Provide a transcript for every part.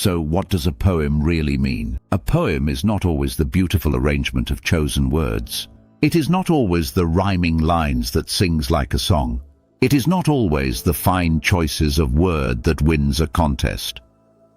So what does a poem really mean? A poem is not always the beautiful arrangement of chosen words. It is not always the rhyming lines that sings like a song. It is not always the fine choices of word that wins a contest.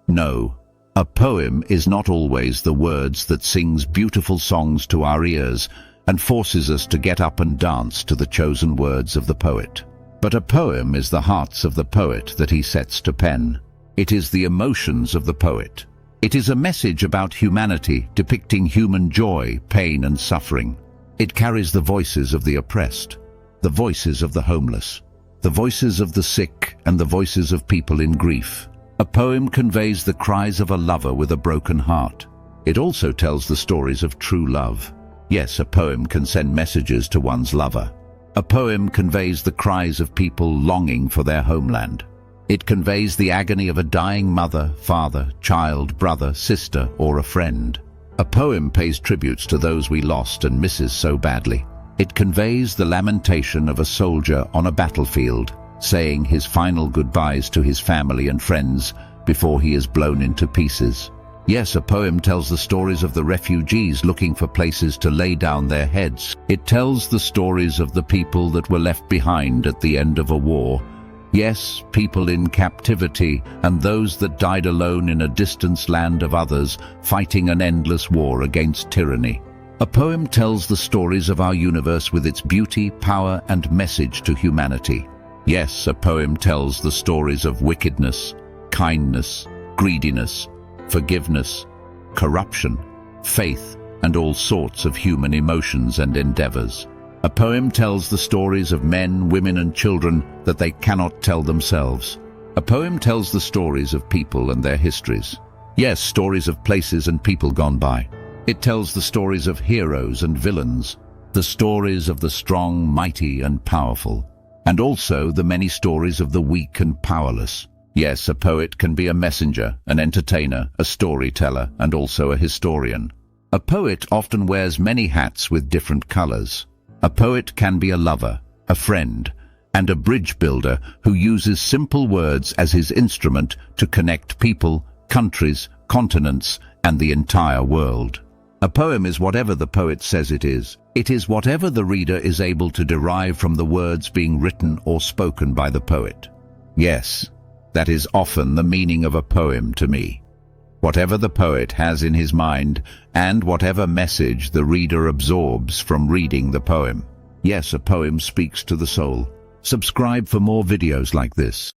No, a poem is not always the words that sings beautiful songs to our ears and forces us to get up and dance to the chosen words of the poet. But a poem is the hearts of the poet that he sets to pen. It is the emotions of the poet. It is a message about humanity, depicting human joy, pain and suffering. It carries the voices of the oppressed, the voices of the homeless, the voices of the sick and the voices of people in grief. A poem conveys the cries of a lover with a broken heart. It also tells the stories of true love. Yes, a poem can send messages to one's lover. A poem conveys the cries of people longing for their homeland. It conveys the agony of a dying mother, father, child, brother, sister, or a friend. A poem pays tributes to those we lost and misses so badly. It conveys the lamentation of a soldier on a battlefield, saying his final goodbyes to his family and friends before he is blown into pieces. Yes, a poem tells the stories of the refugees looking for places to lay down their heads. It tells the stories of the people that were left behind at the end of a war. Yes, people in captivity and those that died alone in a distant land of others, fighting an endless war against tyranny. A poem tells the stories of our universe with its beauty, power, and message to humanity. Yes, a poem tells the stories of wickedness, kindness, greediness, forgiveness, corruption, faith, and all sorts of human emotions and endeavors. A poem tells the stories of men, women, and children that they cannot tell themselves. A poem tells the stories of people and their histories. Yes, stories of places and people gone by. It tells the stories of heroes and villains, the stories of the strong, mighty, and powerful, and also the many stories of the weak and powerless. Yes, a poet can be a messenger, an entertainer, a storyteller, and also a historian. A poet often wears many hats with different colors. A poet can be a lover, a friend, and a bridge builder who uses simple words as his instrument to connect people, countries, continents, and the entire world. A poem is whatever the poet says it is. It is whatever the reader is able to derive from the words being written or spoken by the poet. Yes, that is often the meaning of a poem to me. Whatever the poet has in his mind, and whatever message the reader absorbs from reading the poem. Yes, a poem speaks to the soul. Subscribe for more videos like this.